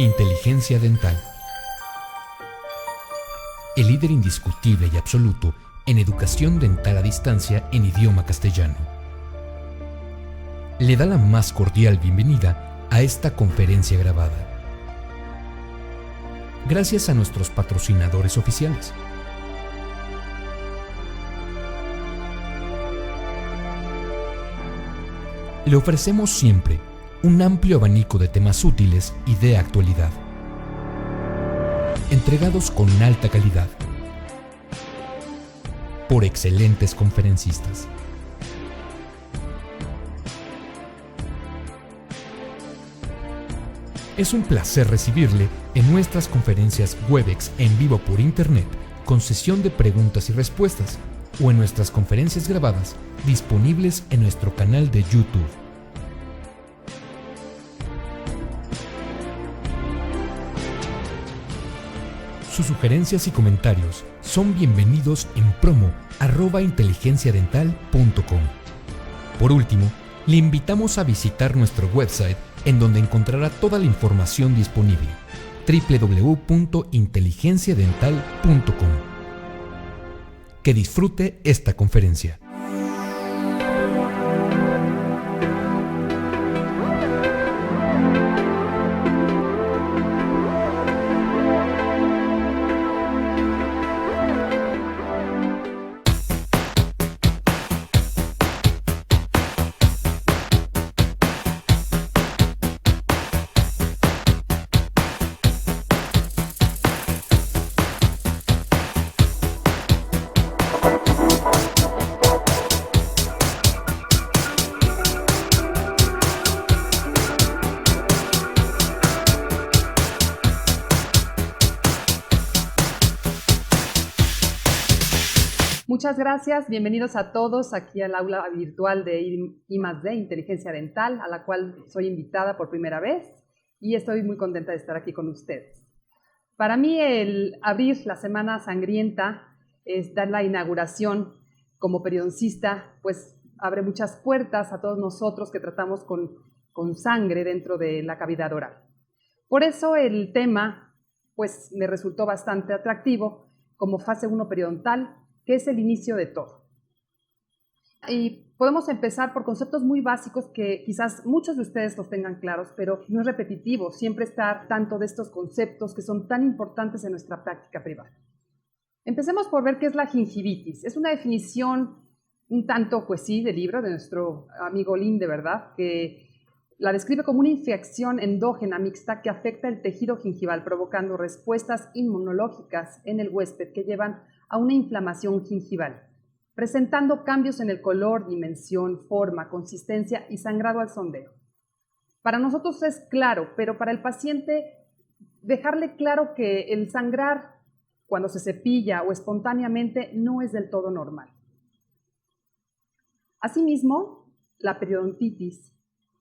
Inteligencia dental. El líder indiscutible y absoluto en educación dental a distancia en idioma castellano. Le da la más cordial bienvenida a esta conferencia grabada. Gracias a nuestros patrocinadores oficiales. Le ofrecemos siempre un amplio abanico de temas útiles y de actualidad, entregados con alta calidad, por excelentes conferencistas. Es un placer recibirle en nuestras conferencias Webex en vivo por Internet, con sesión de preguntas y respuestas, o en nuestras conferencias grabadas disponibles en nuestro canal de YouTube. Sus sugerencias y comentarios son bienvenidos en promo@inteligenciadental.com. Por último, le invitamos a visitar nuestro website, en donde encontrará toda la información disponible: www.inteligenciadental.com. Que disfrute esta conferencia. Muchas gracias, bienvenidos a todos aquí al aula virtual de I+D, Inteligencia Dental, a la cual soy invitada por primera vez y estoy muy contenta de estar aquí con ustedes. Para mí el abrir la Semana Sangrienta, es dar la inauguración como periodoncista, pues abre muchas puertas a todos nosotros que tratamos con sangre dentro de la cavidad oral. Por eso el tema pues me resultó bastante atractivo como fase 1 periodontal, que es el inicio de todo. Y podemos empezar por conceptos muy básicos que quizás muchos de ustedes los tengan claros, pero no es repetitivo siempre estar tanto de estos conceptos que son tan importantes en nuestra práctica privada. Empecemos por ver qué es la gingivitis. Es una definición un tanto, pues sí, del libro de nuestro amigo Linde, ¿verdad?, que la describe como una infección endógena mixta que afecta el tejido gingival, provocando respuestas inmunológicas en el huésped que llevan a una inflamación gingival, presentando cambios en el color, dimensión, forma, consistencia y sangrado al sondeo. Para nosotros es claro, pero para el paciente dejarle claro que el sangrar cuando se cepilla o espontáneamente no es del todo normal. Asimismo, la periodontitis,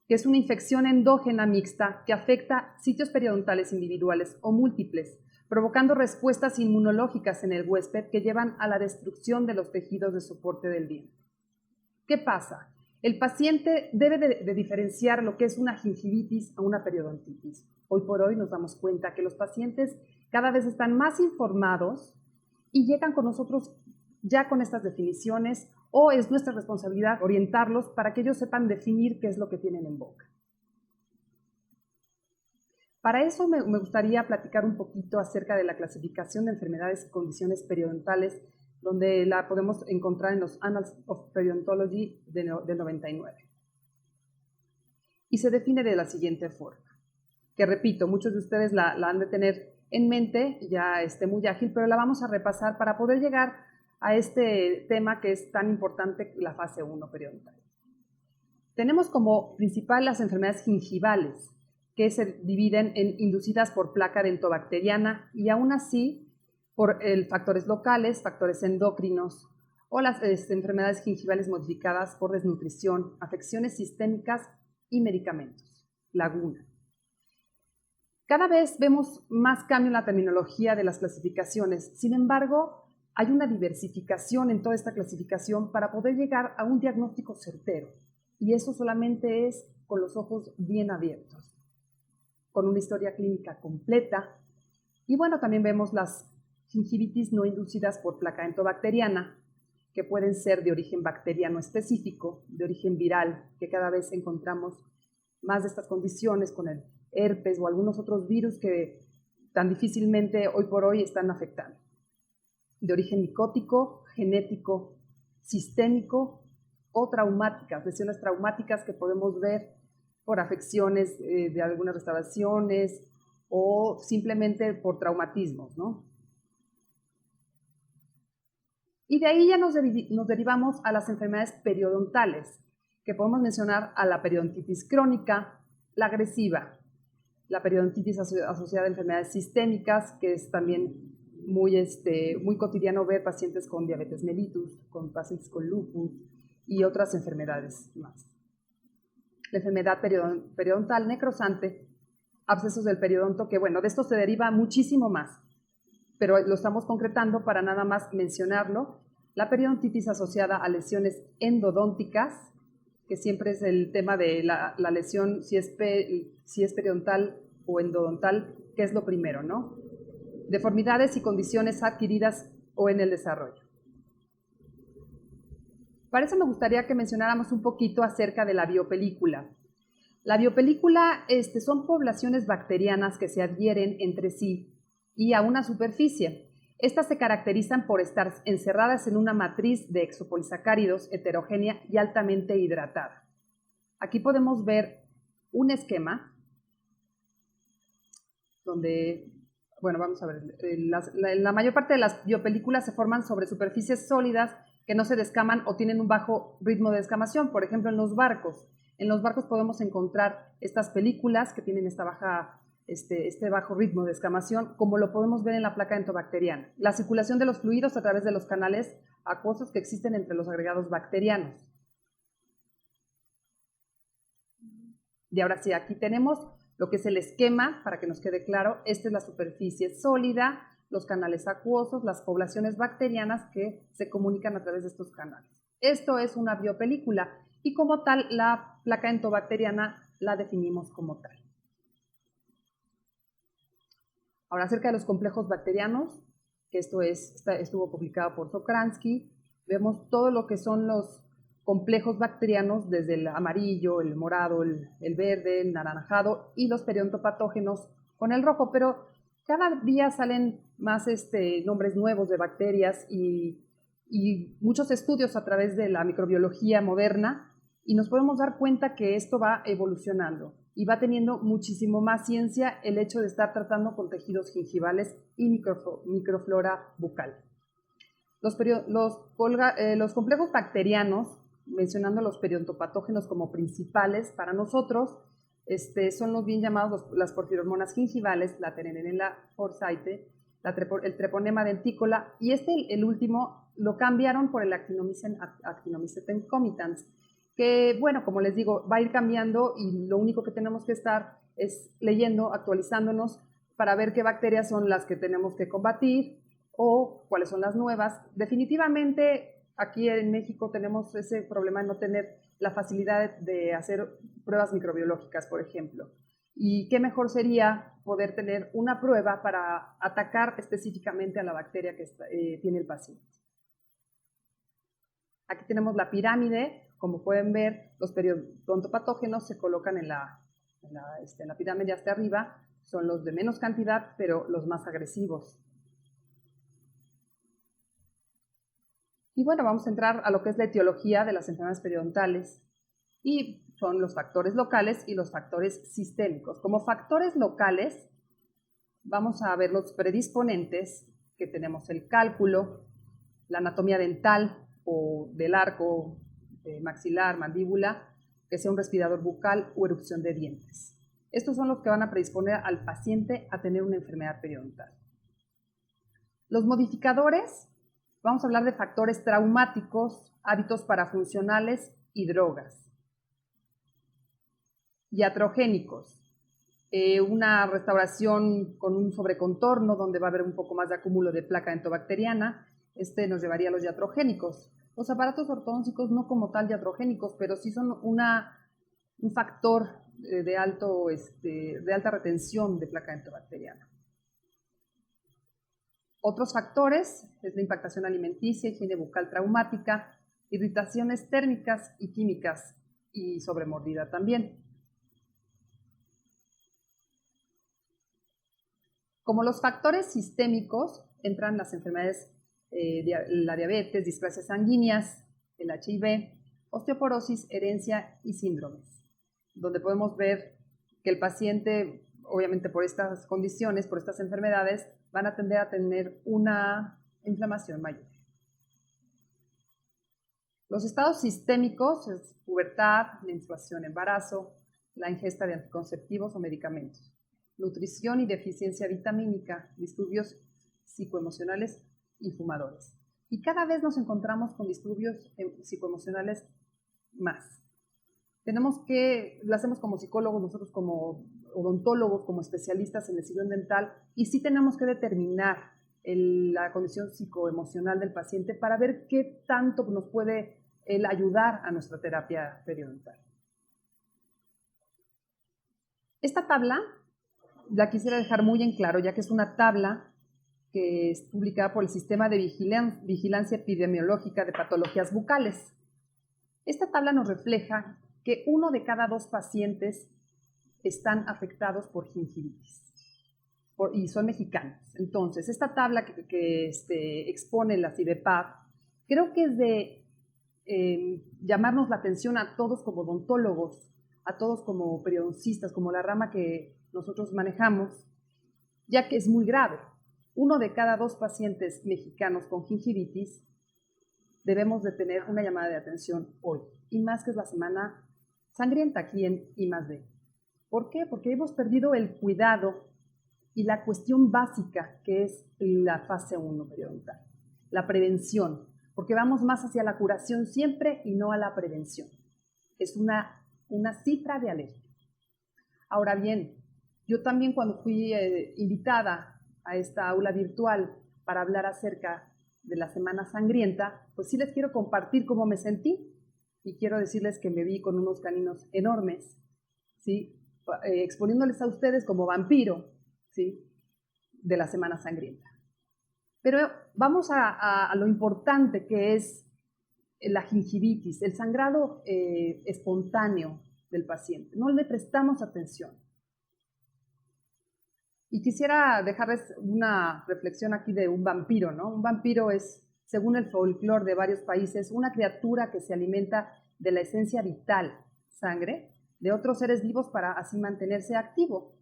que es una infección endógena mixta que afecta sitios periodontales individuales o múltiples, provocando respuestas inmunológicas en el huésped que llevan a la destrucción de los tejidos de soporte del diente. ¿Qué pasa? El paciente debe de diferenciar lo que es una gingivitis a una periodontitis. Hoy por hoy nos damos cuenta que los pacientes cada vez están más informados y llegan con nosotros ya con estas definiciones, o es nuestra responsabilidad orientarlos para que ellos sepan definir qué es lo que tienen en boca. Para eso me gustaría platicar un poquito acerca de la clasificación de enfermedades y condiciones periodontales, donde la podemos encontrar en los Annals of Periodontology del 99. Y se define de la siguiente forma, que repito, muchos de ustedes la han de tener en mente, ya muy ágil, pero la vamos a repasar para poder llegar a este tema que es tan importante, la fase 1 periodontal. Tenemos como principal las enfermedades gingivales, que se dividen en inducidas por placa dentobacteriana y aún así por factores locales, factores endocrinos o las enfermedades gingivales modificadas por desnutrición, afecciones sistémicas y medicamentos. Laguna. Cada vez vemos más cambio en la terminología de las clasificaciones, sin embargo, hay una diversificación en toda esta clasificación para poder llegar a un diagnóstico certero, y eso solamente es con los ojos bien abiertos. con una historia clínica completa. Y bueno, también vemos las gingivitis no inducidas por placa entobacteriana, que pueden ser de origen bacteriano específico, de origen viral, que cada vez encontramos más de estas condiciones con el herpes o algunos otros virus que tan difícilmente hoy por hoy están afectando. De origen micótico, genético, sistémico o traumáticas, lesiones traumáticas que podemos ver por afecciones de algunas restauraciones o simplemente por traumatismos, ¿no? Y de ahí ya nos derivamos a las enfermedades periodontales, que podemos mencionar a la periodontitis crónica, la agresiva, la periodontitis asociada a enfermedades sistémicas, que es también muy cotidiano ver pacientes con diabetes mellitus, con pacientes con lupus y otras enfermedades más. La enfermedad periodontal necrosante, abscesos del periodonto, que bueno, de esto se deriva muchísimo más, pero lo estamos concretando para nada más mencionarlo. La periodontitis asociada a lesiones endodónticas, que siempre es el tema de la lesión, si es periodontal o endodontal, que es lo primero, ¿no? Deformidades y condiciones adquiridas o en el desarrollo. Para eso me gustaría que mencionáramos un poquito acerca de la biopelícula. La biopelícula son poblaciones bacterianas que se adhieren entre sí y a una superficie. Estas se caracterizan por estar encerradas en una matriz de exopolisacáridos heterogénea y altamente hidratada. Aquí podemos ver un esquema donde, bueno, vamos a ver, la mayor parte de las biopelículas se forman sobre superficies sólidas que no se descaman o tienen un bajo ritmo de descamación, por ejemplo en los barcos. En los barcos podemos encontrar estas películas que tienen este bajo ritmo de descamación, como lo podemos ver en la placa entobacteriana. La circulación de los fluidos a través de los canales acuosos que existen entre los agregados bacterianos. Y ahora sí, aquí tenemos lo que es el esquema, para que nos quede claro. Esta es la superficie sólida, los canales acuosos, las poblaciones bacterianas que se comunican a través de estos canales. Esto es una biopelícula y como tal la placa entobacteriana la definimos como tal. Ahora acerca de los complejos bacterianos, que estuvo publicado por Sokransky, vemos todo lo que son los complejos bacterianos desde el amarillo, el morado, el verde, el naranjado y los periodontopatógenos con el rojo, pero cada día salen más nombres nuevos de bacterias y muchos estudios a través de la microbiología moderna y nos podemos dar cuenta que esto va evolucionando y va teniendo muchísimo más ciencia el hecho de estar tratando con tejidos gingivales y microflora bucal. Los complejos bacterianos, mencionando los periodontopatógenos como principales para nosotros, son los bien llamados las porfirormonas gingivales, la Tenenella forsythia, el treponema dentícola, y el último lo cambiaron por el Actinomycetes concomitans, que bueno, como les digo, va a ir cambiando y lo único que tenemos que estar es leyendo, actualizándonos para ver qué bacterias son las que tenemos que combatir o cuáles son las nuevas. Definitivamente aquí en México tenemos ese problema de no tener la facilidad de hacer pruebas microbiológicas, por ejemplo. Y qué mejor sería poder tener una prueba para atacar específicamente a la bacteria que tiene el paciente. Aquí tenemos la pirámide. Como pueden ver, los periodontopatógenos se colocan en la pirámide hasta arriba. Son los de menos cantidad, pero los más agresivos. Y bueno, vamos a entrar a lo que es la etiología de las enfermedades periodontales. Y son los factores locales y los factores sistémicos. Como factores locales, vamos a ver los predisponentes, que tenemos el cálculo, la anatomía dental o del arco maxilar, mandíbula, que sea un respirador bucal o erupción de dientes. Estos son los que van a predisponer al paciente a tener una enfermedad periodontal. Los modificadores, vamos a hablar de factores traumáticos, hábitos parafuncionales y drogas. Iatrogénicos, una restauración con un sobrecontorno donde va a haber un poco más de acúmulo de placa entobacteriana, nos llevaría a los iatrogénicos. Los aparatos ortodónticos no como tal iatrogénicos, pero sí son un factor de alta retención de placa dentobacteriana. Otros factores es la impactación alimenticia, higiene bucal traumática, irritaciones térmicas y químicas y sobremordida también. Como los factores sistémicos entran las enfermedades, la diabetes, displasias sanguíneas, el HIV, osteoporosis, herencia y síndromes, donde podemos ver que el paciente, obviamente por estas condiciones, por estas enfermedades, van a tender a tener una inflamación mayor. Los estados sistémicos es pubertad, menstruación, embarazo, la ingesta de anticonceptivos o medicamentos, nutrición y deficiencia vitamínica, disturbios psicoemocionales y fumadores. Y cada vez nos encontramos con disturbios psicoemocionales más. Lo hacemos como psicólogos, nosotros como odontólogos, como especialistas en el sillón dental, y sí tenemos que determinar la condición psicoemocional del paciente para ver qué tanto nos puede él ayudar a nuestra terapia periodontal. Esta tabla la quisiera dejar muy en claro, ya que es una tabla que es publicada por el Sistema de Vigilancia Epidemiológica de Patologías Bucales. Esta tabla nos refleja que 1 de cada 2 pacientes están afectados por gingivitis y son mexicanos. Entonces, esta tabla que expone la CIDEPAP, creo que es de llamarnos la atención a todos como odontólogos, a todos como periodoncistas, como la rama que nosotros manejamos, ya que es muy grave. 1 de cada 2 pacientes mexicanos con gingivitis debemos de tener una llamada de atención hoy, y más que es la semana sangrienta aquí en I+D. ¿Por qué? Porque hemos perdido el cuidado y la cuestión básica que es la fase 1 periodontal, la prevención, porque vamos más hacia la curación siempre y no a la prevención. Es una cifra de alerta. Ahora bien, yo también cuando fui invitada a esta aula virtual para hablar acerca de la Semana Sangrienta, pues sí les quiero compartir cómo me sentí y quiero decirles que me vi con unos caninos enormes, ¿sí? Exponiéndoles a ustedes como vampiro, ¿sí? De la Semana Sangrienta. Pero vamos a lo importante que es la gingivitis, el sangrado espontáneo del paciente. No le prestamos atención. Y quisiera dejarles una reflexión aquí de un vampiro, ¿no? Un vampiro es, según el folclore de varios países, una criatura que se alimenta de la esencia vital, sangre, de otros seres vivos para así mantenerse activo.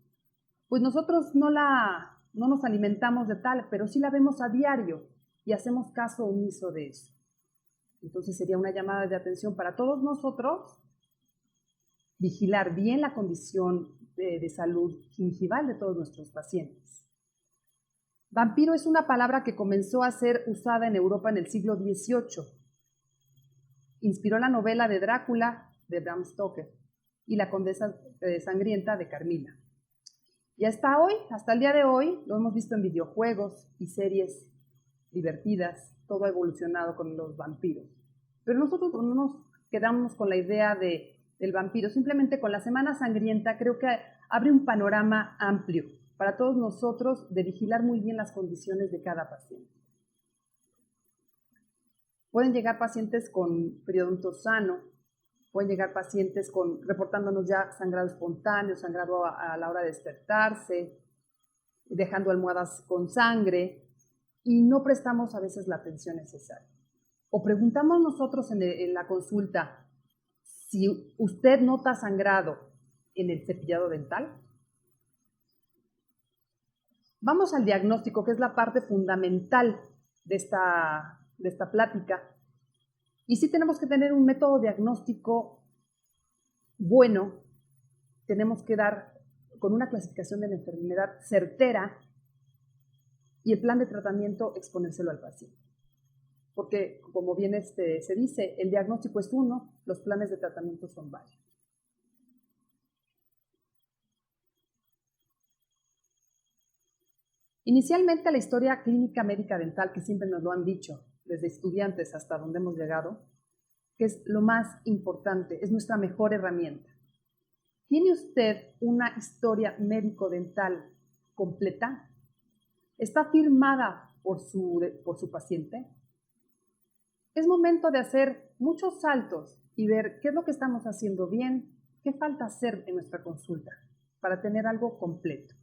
Pues nosotros no nos alimentamos de tal, pero sí la vemos a diario y hacemos caso omiso de eso. Entonces sería una llamada de atención para todos nosotros, vigilar bien la condición de salud gingival de todos nuestros pacientes. Vampiro es una palabra que comenzó a ser usada en Europa en el siglo XVIII. Inspiró la novela de Drácula de Bram Stoker y La Condesa Sangrienta de Carmila. Y hasta el día de hoy, lo hemos visto en videojuegos y series divertidas, todo ha evolucionado con los vampiros. Pero nosotros no nos quedamos con la idea del vampiro, simplemente con la Semana Sangrienta creo que abre un panorama amplio para todos nosotros de vigilar muy bien las condiciones de cada paciente. Pueden llegar pacientes con periodonto sano, pueden llegar pacientes reportándonos ya sangrado espontáneo, sangrado a la hora de despertarse, dejando almohadas con sangre, y no prestamos a veces la atención necesaria. O preguntamos nosotros en la consulta, si usted nota sangrado en el cepillado dental. Vamos al diagnóstico, que es la parte fundamental de esta plática. Y sí tenemos que tener un método diagnóstico bueno, tenemos que dar con una clasificación de la enfermedad certera y el plan de tratamiento exponérselo al paciente. Porque, como bien se dice, el diagnóstico es uno, los planes de tratamiento son varios. Inicialmente, la historia clínica médica dental, que siempre nos lo han dicho, desde estudiantes hasta donde hemos llegado, que es lo más importante, es nuestra mejor herramienta. ¿Tiene usted una historia médico-dental completa? ¿Está firmada por su paciente? Es momento de hacer muchos saltos y ver qué es lo que estamos haciendo bien, qué falta hacer en nuestra consulta para tener algo completo.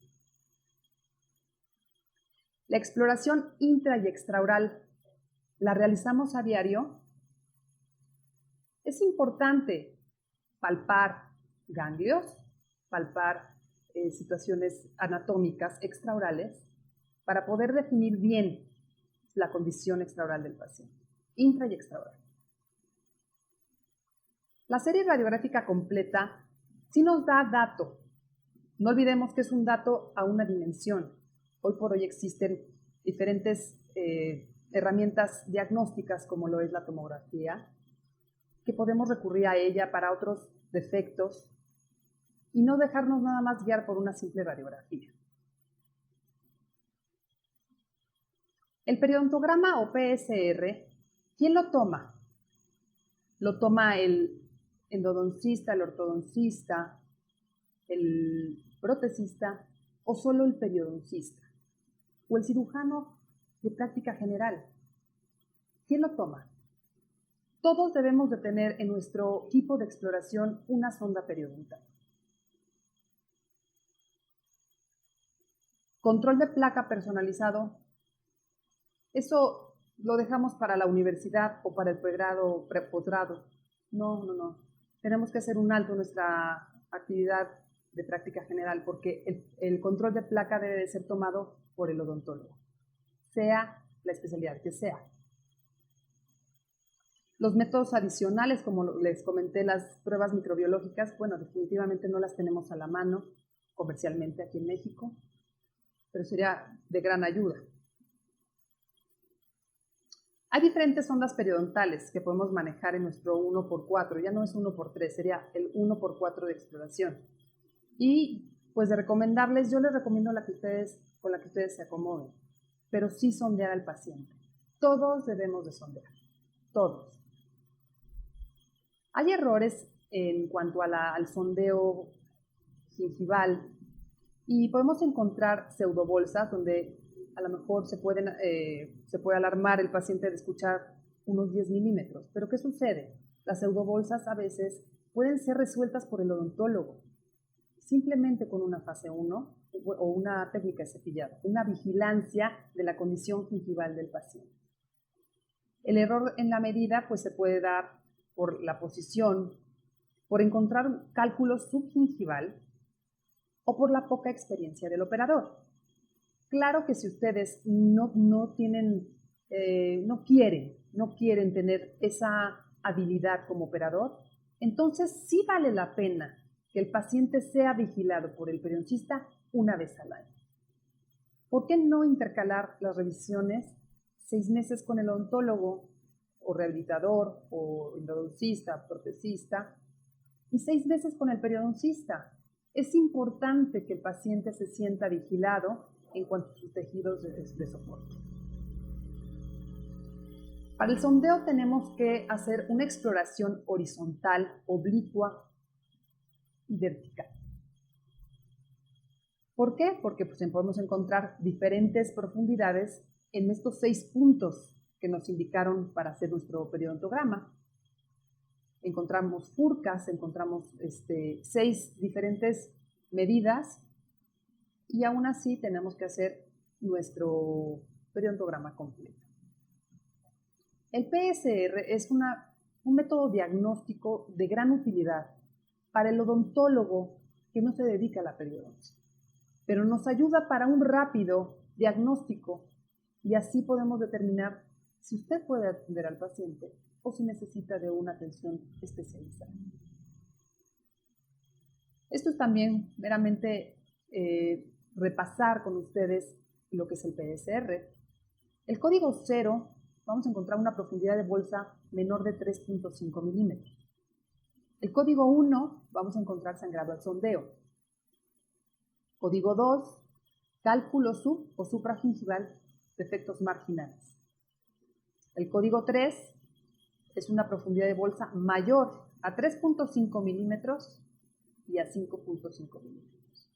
La exploración intra y extraoral la realizamos a diario. Es importante palpar ganglios, palpar situaciones anatómicas extraorales para poder definir bien la condición extraoral del paciente, intra y extraoral. La serie radiográfica completa sí nos da dato. No olvidemos que es un dato a una dimensión. Hoy por hoy existen diferentes herramientas diagnósticas como lo es la tomografía, que podemos recurrir a ella para otros defectos y no dejarnos nada más guiar por una simple radiografía. El periodontograma o PSR, ¿quién lo toma? ¿Lo toma el endodoncista, el ortodoncista, el protesista o solo el periodoncista? ¿O el cirujano de práctica general? ¿Quién lo toma? Todos debemos de tener en nuestro equipo de exploración una sonda periodontal. Control de placa personalizado. Eso lo dejamos para la universidad o para el pregrado o posgrado. No. Tenemos que hacer un alto en nuestra actividad de práctica general porque el control de placa debe de ser tomado por el odontólogo, sea la especialidad que sea. Los métodos adicionales, como les comenté, las pruebas microbiológicas, bueno, definitivamente no las tenemos a la mano comercialmente aquí en México, pero sería de gran ayuda. Hay diferentes sondas periodontales que podemos manejar en nuestro 1x4, ya no es 1x3, sería el 1x4 de exploración. Y pues de recomendarles, yo les recomiendo con la que ustedes se acomoden, pero sí sondear al paciente. Todos debemos de sondear, todos. Hay errores en cuanto al sondeo gingival y podemos encontrar pseudobolsas donde a lo mejor se puede alarmar el paciente de escuchar unos 10 milímetros. Pero ¿qué sucede? Las pseudobolsas a veces pueden ser resueltas por el odontólogo, simplemente con una fase 1 o una técnica de cepillado, una vigilancia de la condición gingival del paciente. El error en la medida pues, se puede dar por la posición, por encontrar un cálculo subgingival o por la poca experiencia del operador. Claro que si ustedes no quieren tener esa habilidad como operador, entonces sí vale la pena que el paciente sea vigilado por el periodoncista una vez al año. ¿Por qué no intercalar las revisiones 6 meses con el odontólogo o rehabilitador o endodoncista, protesista y 6 meses con el periodoncista? Es importante que el paciente se sienta vigilado en cuanto a sus tejidos de soporte. Para el sondeo tenemos que hacer una exploración horizontal, oblicua y vertical. ¿Por qué? Porque pues, podemos encontrar diferentes profundidades en estos 6 puntos que nos indicaron para hacer nuestro periodontograma. Encontramos furcas, encontramos 6 diferentes medidas y aún así tenemos que hacer nuestro periodontograma completo. El PSR es un método diagnóstico de gran utilidad para el odontólogo que no se dedica a la periodoncia, pero nos ayuda para un rápido diagnóstico y así podemos determinar si usted puede atender al paciente o si necesita de una atención especializada. Esto es también meramente repasar con ustedes lo que es el PSR. El código 0 vamos a encontrar una profundidad de bolsa menor de 3.5 milímetros. El código 1 vamos a encontrar sangrado al sondeo. Código 2, cálculo sub o supragingival de efectos marginales. El código 3 es una profundidad de bolsa mayor a 3.5 milímetros y a 5.5 milímetros.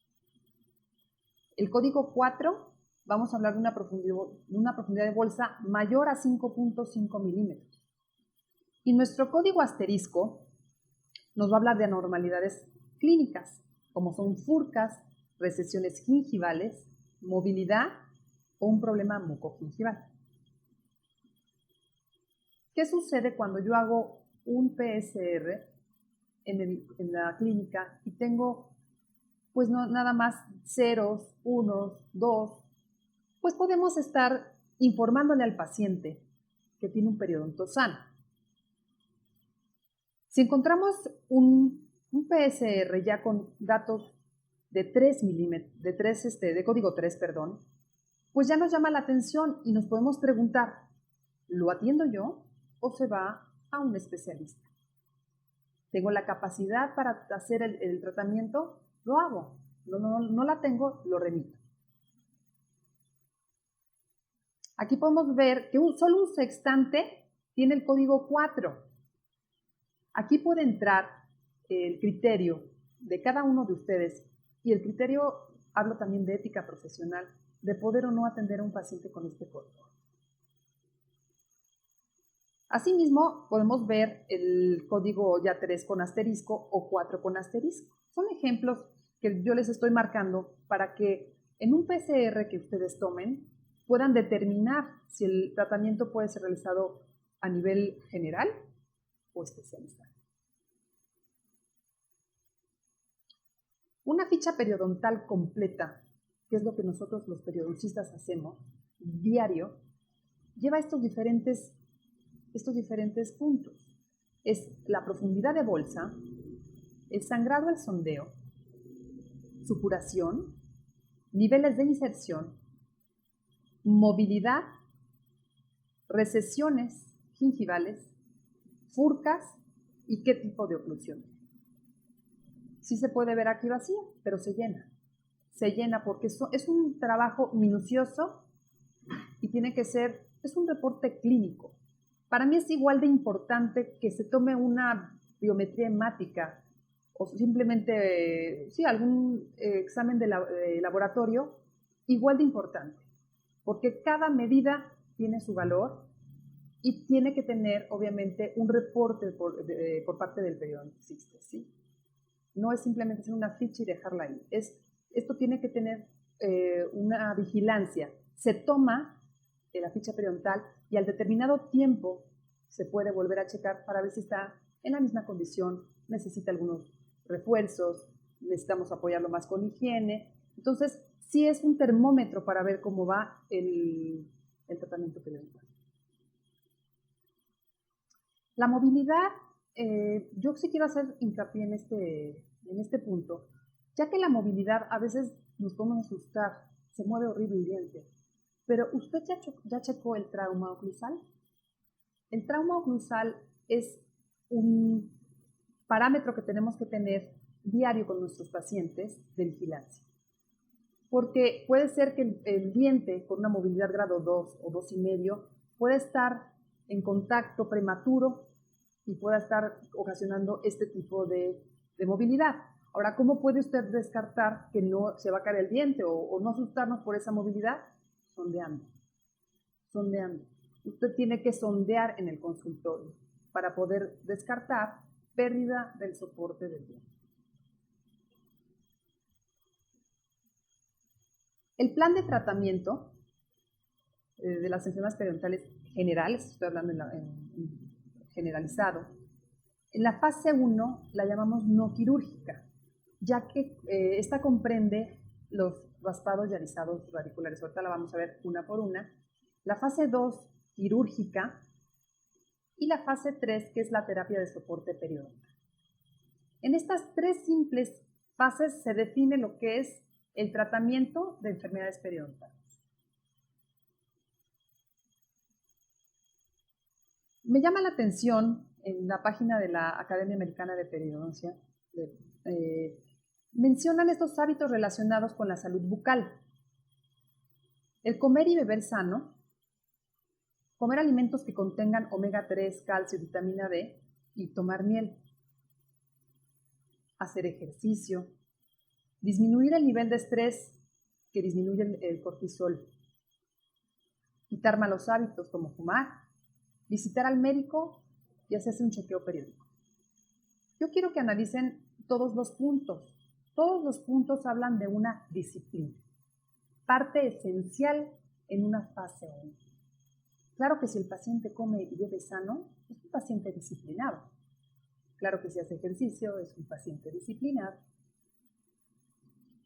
El código 4, vamos a hablar de una profundidad de bolsa mayor a 5.5 milímetros. Y nuestro código asterisco nos va a hablar de anormalidades clínicas, como son furcas, recesiones gingivales, movilidad o un problema mucogingival. ¿Qué sucede cuando yo hago un PSR en la clínica y tengo pues nada más ceros, unos, dos? Pues podemos estar informándole al paciente que tiene un periodonto sano. Si encontramos un PSR ya con datos de 3 milímetros, de código 3, pues ya nos llama la atención y nos podemos preguntar, ¿lo atiendo yo o se va a un especialista? ¿Tengo la capacidad para hacer el tratamiento? Lo hago. No la tengo, lo remito. Aquí podemos ver que solo un sextante tiene el código 4. Aquí puede entrar el criterio de cada uno de ustedes y el criterio, hablo también de ética profesional, de poder o no atender a un paciente con este código. Asimismo, podemos ver el código ya 3 con asterisco o 4 con asterisco. Son ejemplos que yo les estoy marcando para que en un PCR que ustedes tomen puedan determinar si el tratamiento puede ser realizado a nivel general o especializado. Una ficha periodontal completa, que es lo que nosotros los periodoncistas hacemos diario, lleva estos diferentes puntos. Es la profundidad de bolsa, el sangrado al sondeo, supuración, niveles de inserción, movilidad, recesiones gingivales, furcas y qué tipo de oclusión. Sí se puede ver aquí vacía, pero se llena. Se llena porque es un trabajo minucioso y tiene que ser, es un reporte clínico. Para mí es igual de importante que se tome una biometría hemática o simplemente algún examen de laboratorio, igual de importante, porque cada medida tiene su valor y tiene que tener, obviamente, un reporte por parte del periodoncista, ¿sí? No es simplemente hacer una ficha y dejarla ahí. Esto tiene que tener una vigilancia. Se toma la ficha periodontal y al determinado tiempo se puede volver a checar para ver si está en la misma condición, necesita algunos refuerzos, necesitamos apoyarlo más con higiene. Entonces, sí es un termómetro para ver cómo va el tratamiento periodontal. La movilidad, yo sí quiero hacer hincapié en este punto, ya que la movilidad a veces nos podemos asustar, se mueve horrible el diente, pero ¿usted ya checó el trauma oclusal? El trauma oclusal es un parámetro que tenemos que tener diario con nuestros pacientes de vigilancia, porque puede ser que el diente con una movilidad grado 2 o 2,5 puede estar en contacto prematuro y pueda estar ocasionando este tipo de movilidad. Ahora, ¿cómo puede usted descartar que no se va a caer el diente o no asustarnos por esa movilidad? Sondeando. Usted tiene que sondear en el consultorio para poder descartar pérdida del soporte del diente. El plan de tratamiento de las enfermedades periodontales generales, estoy hablando en generalizado, en la fase 1 la llamamos no quirúrgica, ya que esta comprende los raspados y alisados radiculares. Ahorita la vamos a ver una por una. La fase 2, quirúrgica, y la fase 3, que es la terapia de soporte periodontal. En estas tres simples fases se define lo que es el tratamiento de enfermedades periodontales. Me llama la atención en la página de la Academia Americana de Periodoncia, mencionan estos hábitos relacionados con la salud bucal. El comer y beber sano, comer alimentos que contengan omega 3, calcio y vitamina D y tomar miel. hacer ejercicio, disminuir el nivel de estrés que disminuye el cortisol, quitar malos hábitos como fumar, visitar al médico y hacerse un chequeo periódico. Yo quiero que analicen todos los puntos. Todos los puntos hablan de una disciplina, parte esencial en una fase 1. Claro que si el paciente come y bebe sano, es un paciente disciplinado. Claro que si hace ejercicio, es un paciente disciplinado.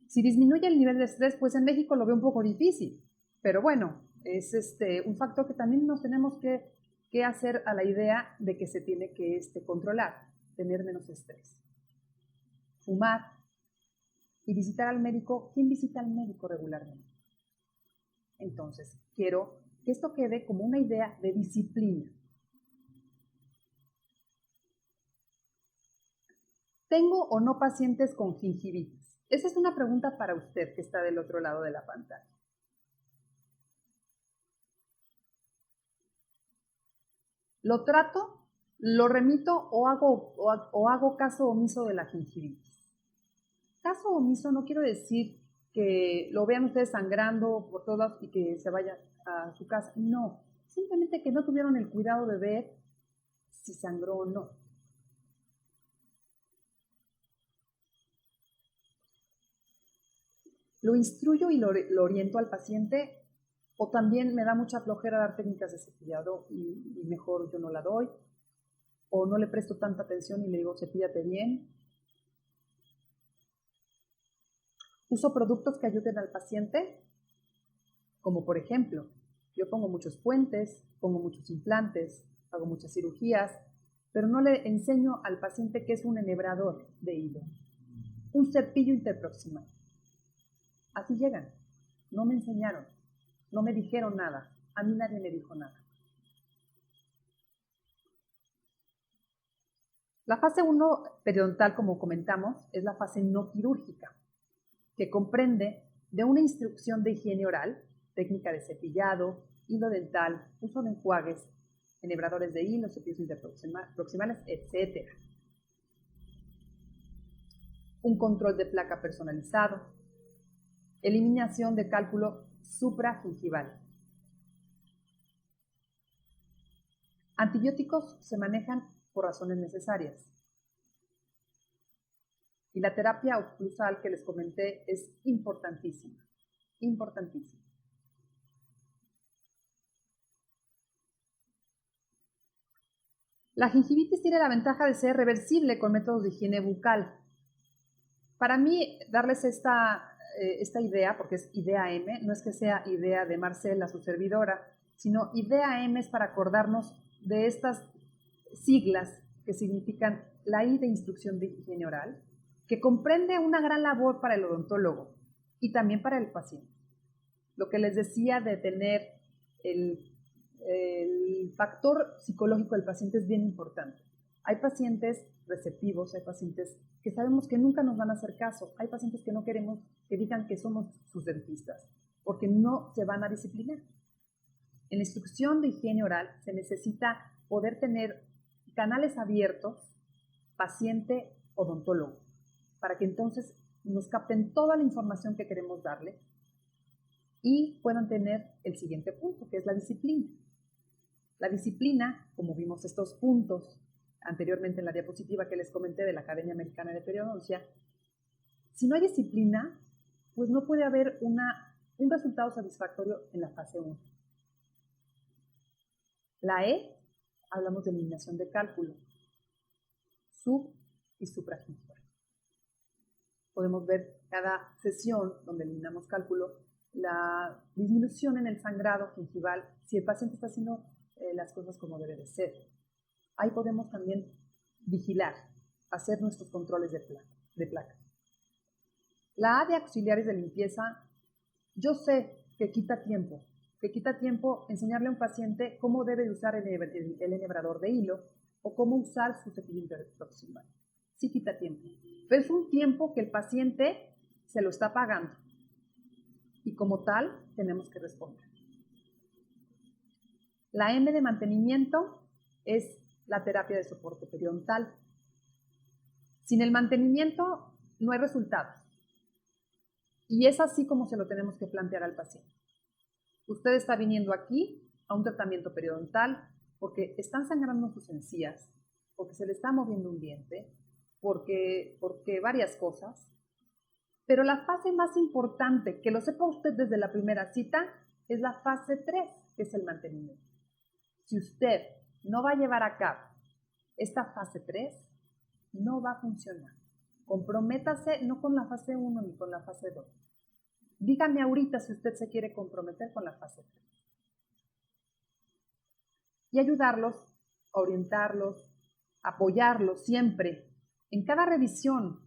Si disminuye el nivel de estrés, pues en México lo veo un poco difícil, pero bueno, es un factor que también nos tenemos que hacer a la idea de que se tiene que controlar, tener menos estrés. Fumar y visitar al médico. ¿Quién visita al médico regularmente? Entonces, quiero que esto quede como una idea de disciplina. ¿Tengo o no pacientes con gingivitis? Esa es una pregunta para usted que está del otro lado de la pantalla. ¿Lo trato, lo remito o hago caso omiso de la gingivitis? Caso omiso no quiero decir que lo vean ustedes sangrando por todas y que se vaya a su casa. No, simplemente que no tuvieron el cuidado de ver si sangró o no. ¿Lo instruyo y lo oriento al paciente? ¿O también me da mucha flojera dar técnicas de cepillado y mejor yo no la doy? ¿O no le presto tanta atención y le digo cepíllate bien? ¿Uso productos que ayuden al paciente? Como por ejemplo, yo pongo muchos puentes, pongo muchos implantes, hago muchas cirugías, pero no le enseño al paciente qué es un enhebrador de hilo, un cepillo interproximal. Así llegan. No me enseñaron, no me dijeron nada, a mí nadie me dijo nada. La fase 1 periodontal, como comentamos, es la fase no quirúrgica, que comprende de una instrucción de higiene oral, técnica de cepillado, hilo dental, uso de enjuagues, enhebradores de hilo, cepillos interproximales, etc. Un control de placa personalizado, eliminación de cálculo supragingival. Antibióticos se manejan por razones necesarias. Y la terapia oclusal que les comenté es importantísima, importantísima. La gingivitis tiene la ventaja de ser reversible con métodos de higiene bucal. Para mí, darles esta idea, porque es idea M, no es que sea idea de Marcela, su servidora, sino idea M es para acordarnos de estas siglas que significan la I de instrucción de higiene oral, que comprende una gran labor para el odontólogo y también para el paciente. Lo que les decía de tener el factor psicológico del paciente es bien importante. Hay pacientes receptivos, hay pacientes que sabemos que nunca nos van a hacer caso, hay pacientes que no queremos que digan que somos sus dentistas, porque no se van a disciplinar. En la instrucción de higiene oral se necesita poder tener canales abiertos paciente-odontólogo, para que entonces nos capten toda la información que queremos darle y puedan tener el siguiente punto, que es la disciplina. La disciplina, como vimos estos puntos anteriormente en la diapositiva que les comenté de la Academia Americana de Periodoncia, si no hay disciplina, pues no puede haber un resultado satisfactorio en la fase 1. La E, hablamos de eliminación de cálculo, sub y supragingival. Podemos ver cada sesión donde eliminamos cálculo, la disminución en el sangrado gingival, si el paciente está haciendo las cosas como debe de ser. Ahí podemos también vigilar, hacer nuestros controles de placa. La A de auxiliares de limpieza, yo sé que quita tiempo enseñarle a un paciente cómo debe usar el enhebrador de hilo o cómo usar su cepillo interproximal. Sí quita tiempo, pero es un tiempo que el paciente se lo está pagando y como tal tenemos que responder. La M de mantenimiento es la terapia de soporte periodontal. Sin el mantenimiento no hay resultados. Y es así como se lo tenemos que plantear al paciente. Usted está viniendo aquí a un tratamiento periodontal porque están sangrando sus encías, porque se le está moviendo un diente, porque varias cosas. Pero la fase más importante, que lo sepa usted desde la primera cita, es la fase 3, que es el mantenimiento. Si usted no va a llevar a cabo esta fase 3, no va a funcionar. Comprométase no con la fase 1 ni con la fase 2. Dígame ahorita si usted se quiere comprometer con la fase 3. Y ayudarlos, orientarlos, apoyarlos siempre, en cada revisión.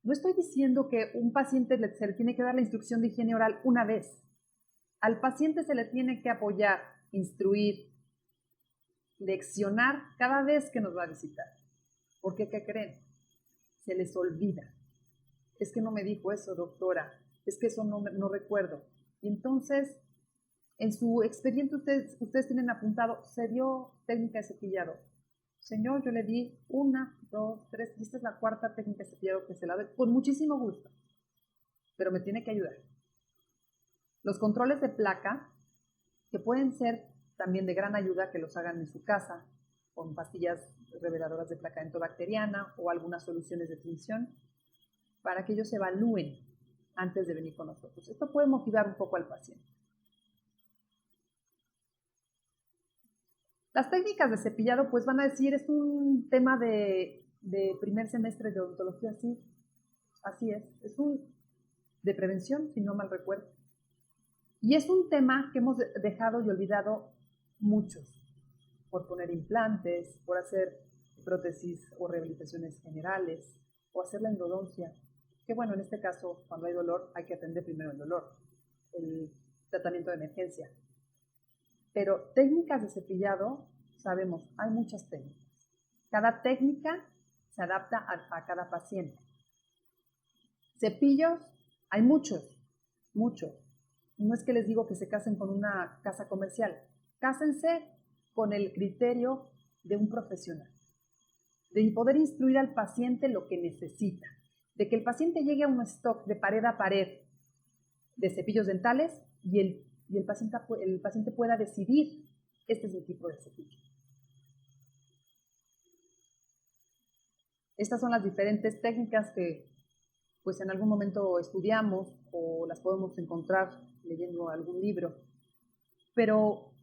No estoy diciendo que un paciente se le tiene que dar la instrucción de higiene oral una vez. Al paciente se le tiene que apoyar, instruir, leccionar cada vez que nos va a visitar. Porque, ¿qué creen? Se les olvida. Es que no me dijo eso, doctora. Es que eso no recuerdo. Y entonces, en su expediente ustedes tienen apuntado, se dio técnica de cepillado. Señor, yo le di 1, 2, 3, y esta es la 4ª técnica de cepillado que se la doy con muchísimo gusto. Pero me tiene que ayudar. Los controles de placa, que pueden ser también de gran ayuda que los hagan en su casa, con pastillas reveladoras de placa dentobacteriana o algunas soluciones de tinción, para que ellos evalúen antes de venir con nosotros. Esto puede motivar un poco al paciente. Las técnicas de cepillado, pues van a decir, es un tema de primer semestre de odontología, sí, así es de prevención, si no mal recuerdo. Y es un tema que hemos dejado y olvidado muchos, por poner implantes, por hacer prótesis o rehabilitaciones generales, o hacer la endodoncia, que bueno, en este caso, cuando hay dolor, hay que atender primero el dolor, el tratamiento de emergencia. Pero técnicas de cepillado, sabemos, hay muchas técnicas. Cada técnica se adapta a cada paciente. Cepillos, hay muchos. No es que les digo que se casen con una casa comercial. Cásense con el criterio de un profesional, de poder instruir al paciente lo que necesita, de que el paciente llegue a un stock de pared a pared de cepillos dentales y el paciente pueda decidir, este es mi tipo de cepillo. Estas son las diferentes técnicas que pues en algún momento estudiamos o las podemos encontrar leyendo algún libro. Pero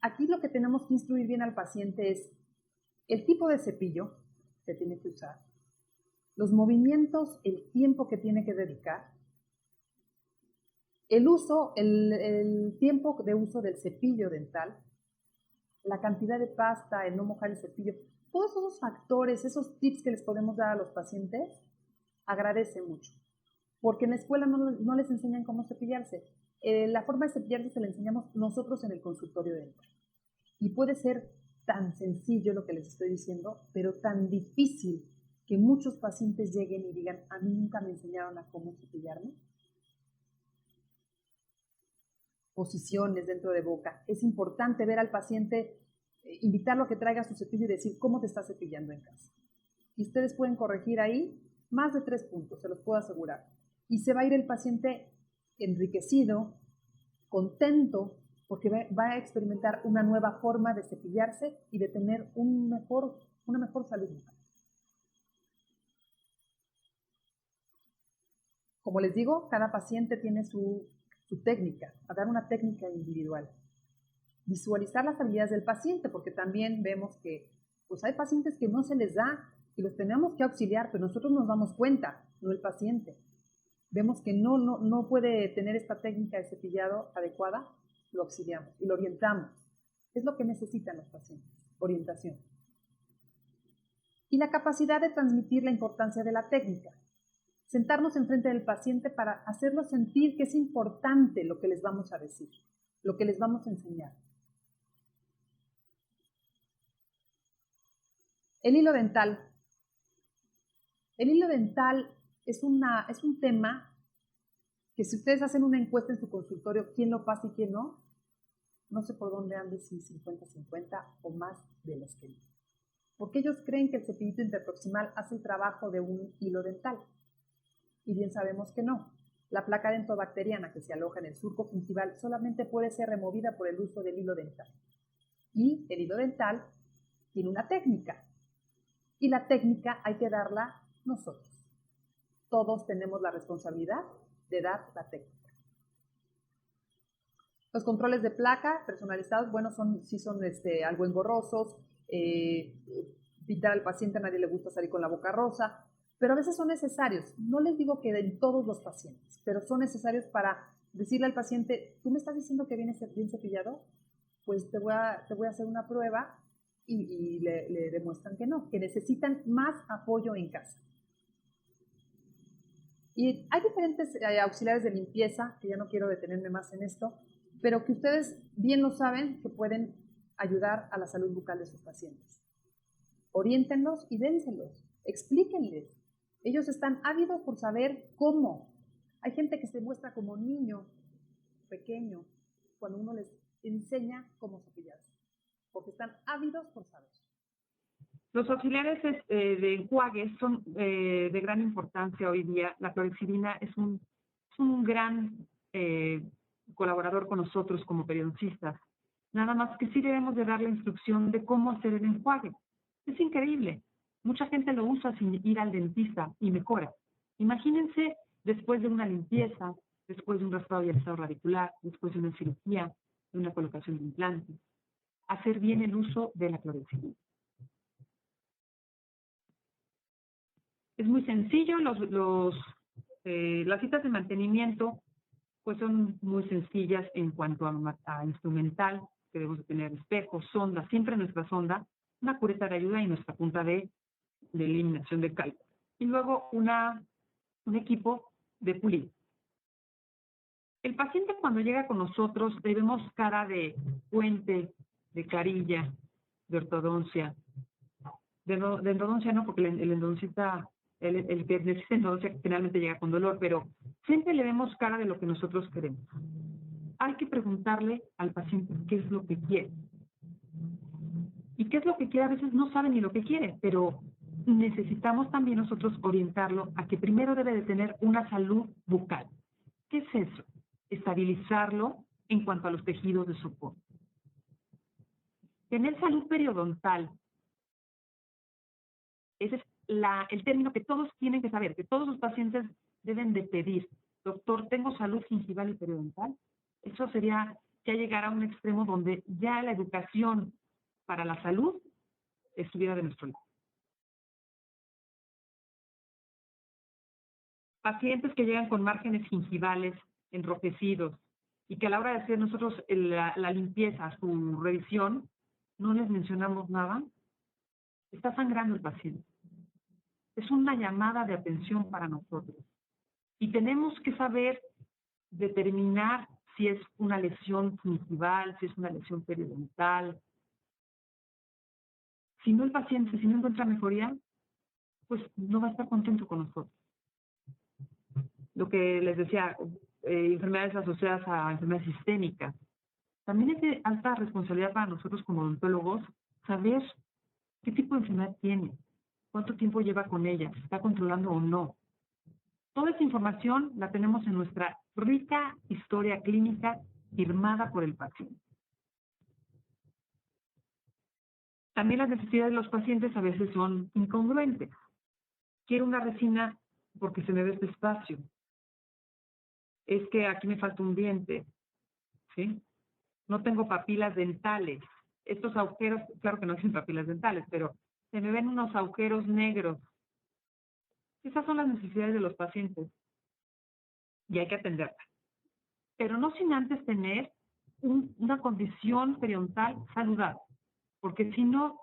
aquí lo que tenemos que instruir bien al paciente es el tipo de cepillo que tiene que usar, los movimientos, el tiempo que tiene que dedicar, el tiempo de uso del cepillo dental, la cantidad de pasta, el no mojar el cepillo, todos esos factores, esos tips que les podemos dar a los pacientes, agradece mucho, porque en la escuela no les enseñan cómo cepillarse. La forma de cepillarse se la enseñamos nosotros en el consultorio dental. Y puede ser tan sencillo lo que les estoy diciendo, pero tan difícil que muchos pacientes lleguen y digan, a mí nunca me enseñaron a cómo cepillarme. Posiciones dentro de boca. Es importante ver al paciente, invitarlo a que traiga su cepillo y decir cómo te está cepillando en casa. Y ustedes pueden corregir ahí más de 3 puntos, se los puedo asegurar. Y se va a ir el paciente enriquecido, contento, porque va a experimentar una nueva forma de cepillarse y de tener una mejor salud bucal. Como les digo, cada paciente tiene su técnica, a dar una técnica individual. Visualizar las habilidades del paciente, porque también vemos que pues hay pacientes que no se les da y los tenemos que auxiliar, pero nosotros nos damos cuenta, no el paciente. Vemos que no puede tener esta técnica de cepillado adecuada, lo auxiliamos y lo orientamos. Es lo que necesitan los pacientes, orientación. Y la capacidad de transmitir la importancia de la técnica. Sentarnos enfrente del paciente para hacerlo sentir que es importante lo que les vamos a decir, lo que les vamos a enseñar. El hilo dental. El hilo dental es un tema que si ustedes hacen una encuesta en su consultorio, quién lo pasa y quién no sé por dónde ande, si 50-50 o más de los que no. porque ellos creen que el cepillito interproximal hace el trabajo de un hilo dental. Y bien sabemos que no. La placa dentobacteriana que se aloja en el surco gingival solamente puede ser removida por el uso del hilo dental. Y el hilo dental tiene una técnica. Y la técnica hay que darla nosotros. Todos tenemos la responsabilidad de dar la técnica. Los controles de placa personalizados, bueno, sí son algo engorrosos. Pintar al paciente, a nadie le gusta salir con la boca rosa, pero a veces son necesarios. No les digo que en todos los pacientes, pero son necesarios para decirle al paciente, ¿tú me estás diciendo que viene bien cepillado? Pues te voy a hacer una prueba y le demuestran que no, que necesitan más apoyo en casa. Y hay diferentes auxiliares de limpieza, que ya no quiero detenerme más en esto, pero que ustedes bien lo saben que pueden ayudar a la salud bucal de sus pacientes. Oriéntenlos y dénselos, explíquenles. Ellos están ávidos por saber cómo. Hay gente que se muestra como niño pequeño cuando uno les enseña cómo cepillarse, porque están ávidos por saber. Los auxiliares de enjuague son de gran importancia hoy día. La clorexidina es un gran colaborador con nosotros como periodistas. Nada más que sí debemos de dar la instrucción de cómo hacer el enjuague. Es increíble. Mucha gente lo usa sin ir al dentista y mejora. Imagínense después de una limpieza, después de un raspado y alisado radicular, después de una cirugía, de una colocación de implante, hacer bien el uso de la clorexidina. Es muy sencillo, las citas de mantenimiento pues son muy sencillas en cuanto a instrumental, que debemos tener espejos, sonda, siempre nuestra sonda, una cureta de ayuda y nuestra punta de eliminación de calco. Y luego un equipo de pulido. El paciente cuando llega con nosotros debemos cara de puente, de carilla, de ortodoncia. De endodoncia no, porque el endodoncista, el que necesita endodoncia finalmente llega con dolor, pero siempre le vemos cara de lo que nosotros queremos. Hay que preguntarle al paciente qué es lo que quiere. Y qué es lo que quiere, a veces no sabe ni lo que quiere, pero necesitamos también nosotros orientarlo a que primero debe de tener una salud bucal. ¿Qué es eso? Estabilizarlo en cuanto a los tejidos de soporte. Tener salud periodontal. Ese es el término que todos tienen que saber, que todos los pacientes deben de pedir. Doctor, ¿tengo salud gingival y periodontal? Eso sería ya llegar a un extremo donde ya la educación para la salud estuviera de nuestro lado. Pacientes que llegan con márgenes gingivales enrojecidos y que a la hora de hacer nosotros la limpieza, su revisión, no les mencionamos nada, está sangrando el paciente. Es una llamada de atención para nosotros. Y tenemos que saber determinar si es una lesión gingival, si es una lesión periodontal. Si no el paciente, si no encuentra mejoría, pues no va a estar contento con nosotros. Lo que les decía, enfermedades asociadas a enfermedades sistémicas. También es de alta responsabilidad para nosotros como odontólogos saber qué tipo de enfermedad tiene, cuánto tiempo lleva con ella, si está controlando o no. Toda esa información la tenemos en nuestra rica historia clínica firmada por el paciente. También las necesidades de los pacientes a veces son incongruentes. Quiero una resina porque se me ve este espacio. Es que aquí me falta un diente, ¿sí? No tengo papilas dentales. Estos agujeros, claro que no tienen papilas dentales, pero se me ven unos agujeros negros. Esas son las necesidades de los pacientes y hay que atenderlas. Pero no sin antes tener una condición periodontal saludable, porque si no,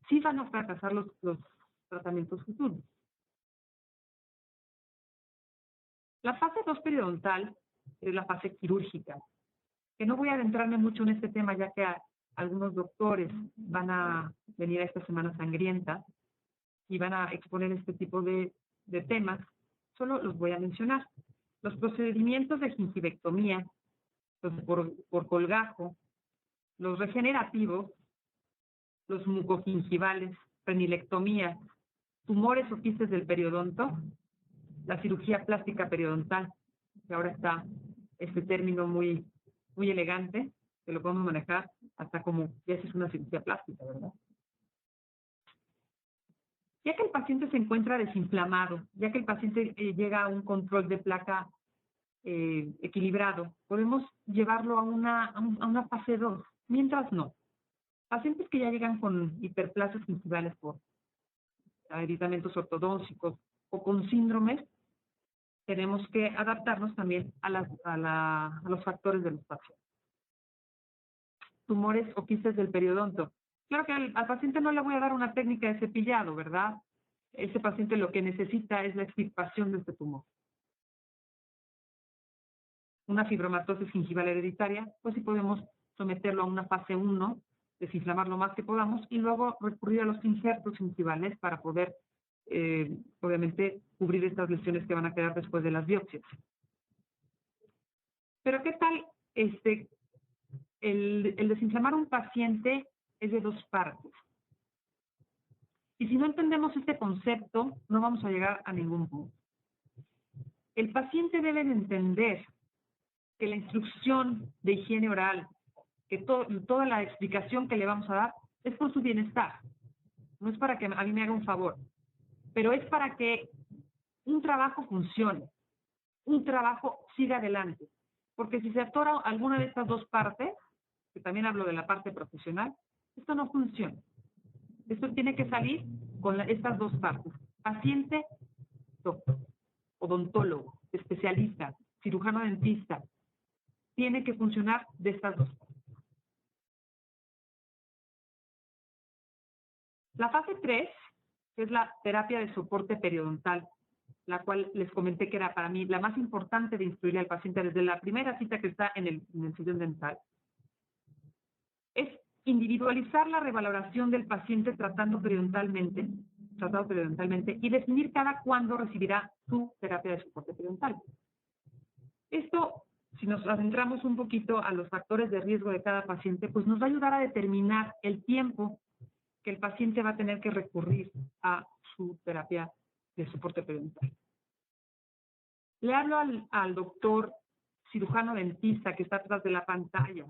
sí van a fracasar los tratamientos futuros. La fase 2 periodontal es la fase quirúrgica, que no voy a adentrarme mucho en este tema ya que algunos doctores van a venir a esta Semana Sangrienta y van a exponer este tipo de temas. Solo los voy a mencionar. Los procedimientos de gingivectomía, los por colgajo, los regenerativos, los mucogingivales frenilectomía, tumores o quistes del periodonto, la cirugía plástica periodontal, que ahora está este término muy elegante, que lo podemos manejar hasta como ya es una cirugía plástica, ¿verdad? Ya que el paciente se encuentra desinflamado, ya que el paciente llega a un control de placa equilibrado, podemos llevarlo a una fase 2. Mientras no. Pacientes que ya llegan con hiperplasias gingivales por agrietamientos ortodóncicos o con síndromes, tenemos que adaptarnos también a los factores de los pacientes. Tumores o quistes del periodonto. Claro que al paciente no le voy a dar una técnica de cepillado, ¿verdad? Ese paciente lo que necesita es la extirpación de este tumor. Una fibromatosis gingival hereditaria, pues sí podemos someterlo a una fase 1, desinflamar lo más que podamos y luego recurrir a los injertos gingivales para poder, obviamente, cubrir estas lesiones que van a quedar después de las biopsias. Pero ¿qué tal el desinflamar a un paciente es de 2 partes? Y si no entendemos este concepto, no vamos a llegar a ningún punto. El paciente debe de entender que la instrucción de higiene oral, que toda la explicación que le vamos a dar es por su bienestar. No es para que a mí me haga un favor, pero es para que un trabajo funcione, un trabajo siga adelante. Porque si se atora alguna de estas 2 partes, que también hablo de la parte profesional, esto no funciona. Esto tiene que salir con estas 2 partes. Paciente, doctor, odontólogo, especialista, cirujano dentista. Tiene que funcionar de estas 2 partes. La fase 3 es la terapia de soporte periodontal, la cual les comenté que era para mí la más importante de instruirle al paciente desde la primera cita que está en el sillón dental. Es individualizar la revaloración del paciente tratado periodontalmente y definir cada cuándo recibirá su terapia de soporte periodontal. Esto, si nos adentramos un poquito a los factores de riesgo de cada paciente, pues nos va a ayudar a determinar el tiempo que el paciente va a tener que recurrir a su terapia de soporte periodontal. Le hablo al doctor cirujano dentista que está atrás de la pantalla.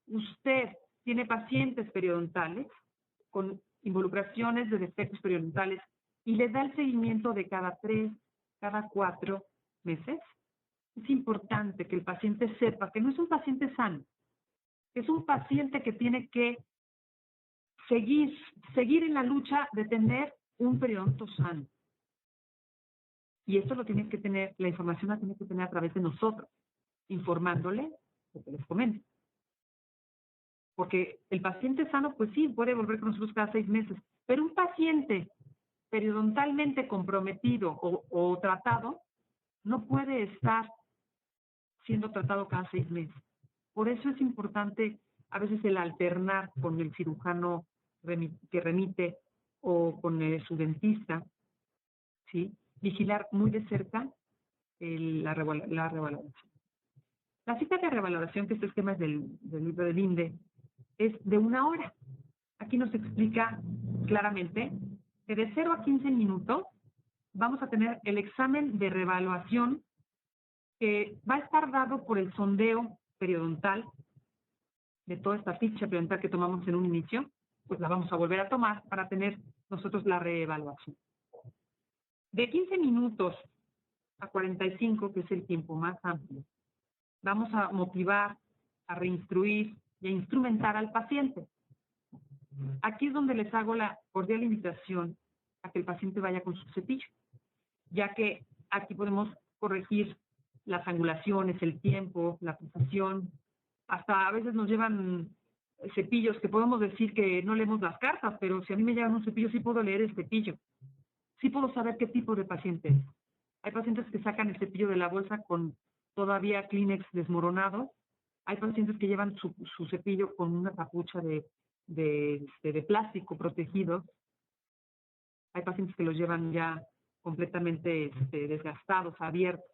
Usted tiene pacientes periodontales con involucraciones de defectos periodontales y le da el seguimiento de cada 3, cada 4 meses. Es importante que el paciente sepa que no es un paciente sano, que es un paciente que tiene que seguir en la lucha de tener un periodonto sano. Y esto lo tiene que tener, la información la tiene que tener a través de nosotros, informándole lo que les comento. Porque el paciente sano, pues sí, puede volver con nosotros cada 6 meses, pero un paciente periodontalmente comprometido o tratado no puede estar siendo tratado cada 6 meses. Por eso es importante a veces el alternar con el cirujano que remite o con su dentista, ¿sí? Vigilar muy de cerca la revaloración. La cita de revaloración, que este esquema es del libro del INDE, es de 1 hora. Aquí nos explica claramente que de 0 a 15 minutos vamos a tener el examen de reevaluación que va a estar dado por el sondeo periodontal de toda esta ficha periodontal que tomamos en un inicio, pues la vamos a volver a tomar para tener nosotros la reevaluación. De 15 minutos a 45, que es el tiempo más amplio, vamos a motivar, a reinstruir y a instrumentar al paciente. Aquí es donde les hago la cordial invitación a que el paciente vaya con su cepillo, ya que aquí podemos corregir las angulaciones, el tiempo, la precisión. Hasta a veces nos llevan cepillos que podemos decir que no leemos las cartas, pero si a mí me llevan un cepillo sí puedo leer el cepillo. Sí puedo saber qué tipo de paciente es. Hay pacientes que sacan el cepillo de la bolsa con todavía Kleenex desmoronado. Hay pacientes que llevan su cepillo con una capucha de plástico protegido. Hay pacientes que los llevan ya completamente desgastados, abiertos.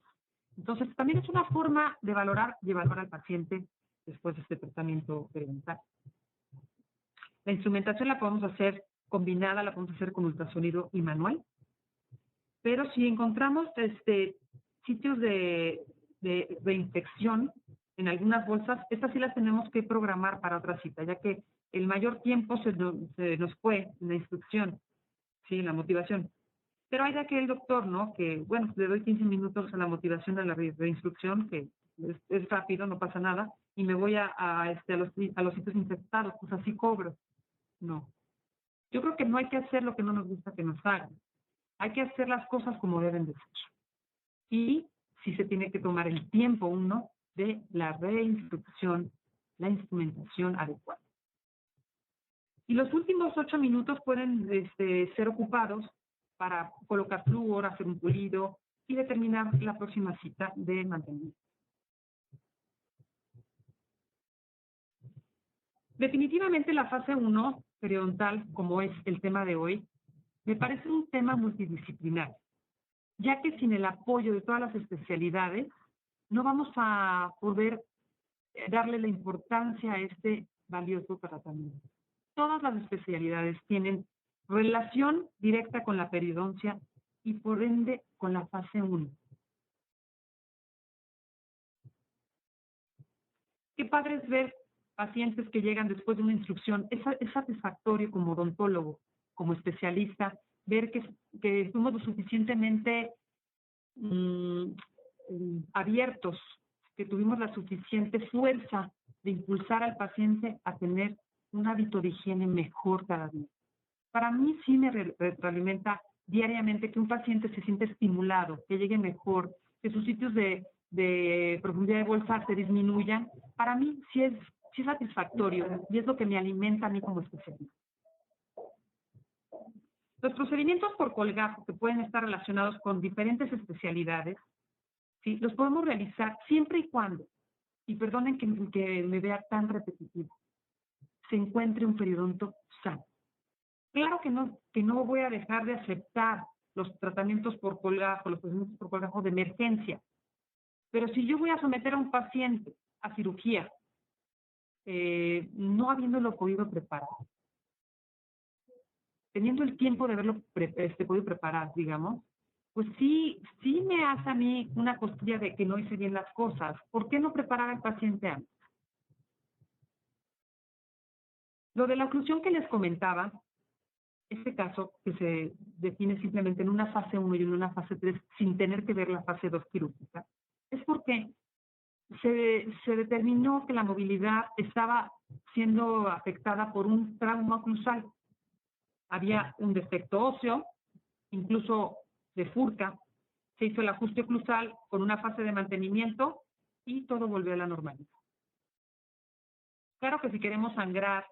Entonces, también es una forma de valorar y evaluar al paciente después de este tratamiento periodontal. La instrumentación la podemos hacer combinada la podemos hacer con ultrasonido y manual. Pero si encontramos sitios de infección en algunas bolsas, estas sí las tenemos que programar para otra cita, ya que el mayor tiempo se nos fue en la instrucción, sí, en la motivación. Pero hay de aquel doctor, ¿no? Que, bueno, le doy 15 minutos a la motivación, a la reinstrucción, que es rápido, no pasa nada, y me voy a los sitios infectados, pues así cobro. No. Yo creo que no hay que hacer lo que no nos gusta que nos hagan. Hay que hacer las cosas como deben de ser. Y sí se tiene que tomar el tiempo uno de la reinstrucción, la instrumentación adecuada. Y los últimos 8 minutos pueden ser ocupados para colocar flúor, hacer un pulido y determinar la próxima cita de mantenimiento. Definitivamente la fase 1, periodontal, como es el tema de hoy, me parece un tema multidisciplinar, ya que sin el apoyo de todas las especialidades no vamos a poder darle la importancia a este valioso tratamiento. Todas las especialidades tienen relación directa con la periodoncia y por ende con la fase 1. Qué padre es ver pacientes que llegan después de una instrucción. Es satisfactorio como odontólogo, como especialista, ver que fuimos lo suficientemente abiertos, que tuvimos la suficiente fuerza de impulsar al paciente a tener un hábito de higiene mejor cada día. Para mí sí me retroalimenta diariamente que un paciente se siente estimulado, que llegue mejor, que sus sitios de profundidad de bolsa se disminuyan. Para mí sí es satisfactorio y es lo que me alimenta a mí como especialista. Los procedimientos por colgajo, que pueden estar relacionados con diferentes especialidades, ¿sí?, los podemos realizar siempre y cuando, y perdonen que me vea tan repetitivo, se encuentre un periodonto sano. Claro que no voy a dejar de aceptar los tratamientos por colgajo, los procedimientos por colgajo de emergencia, pero si yo voy a someter a un paciente a cirugía, no habiéndolo podido preparar, teniendo el tiempo de haberlo podido preparar, digamos, pues sí me hace a mí una costilla de que no hice bien las cosas. ¿Por qué no preparar al paciente antes? Lo de la oclusión que les comentaba, este caso que se define simplemente en una fase 1 y en una fase 3 sin tener que ver la fase 2 quirúrgica, es porque se determinó que la movilidad estaba siendo afectada por un trauma oclusal. Había un defecto óseo, incluso de furca, se hizo el ajuste oclusal con una fase de mantenimiento y todo volvió a la normalidad. Claro que si queremos sangrar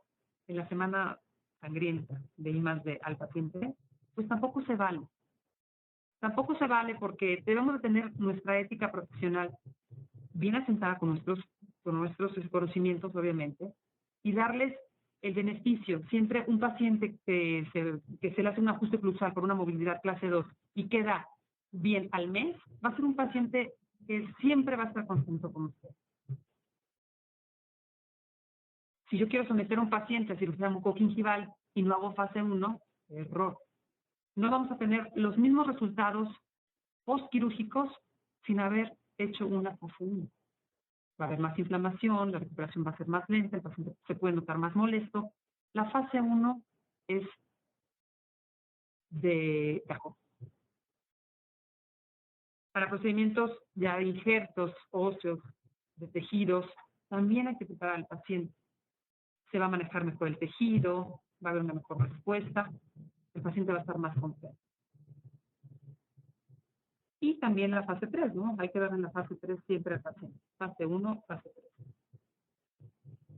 en la semana sangrienta de I+D al paciente, pues tampoco se vale. Tampoco se vale porque debemos de tener nuestra ética profesional bien asentada con nuestros conocimientos, obviamente, y darles el beneficio. Siempre un paciente que se le hace un ajuste oclusal por una movilidad clase 2 y queda bien al mes, va a ser un paciente que siempre va a estar contento con usted. Si yo quiero someter a un paciente a cirugía mucogingival y no hago fase 1, error. No vamos a tener los mismos resultados postquirúrgicos sin haber hecho una fase 1. Va a haber más inflamación, la recuperación va a ser más lenta, el paciente se puede notar más molesto. La fase 1 es de cajón. Para procedimientos ya de injertos óseos, de tejidos, también hay que preparar al paciente. Se va a manejar mejor el tejido, va a haber una mejor respuesta, el paciente va a estar más contento. Y también la fase 3, ¿no? Hay que dar en la fase 3 siempre al paciente. Fase 1, fase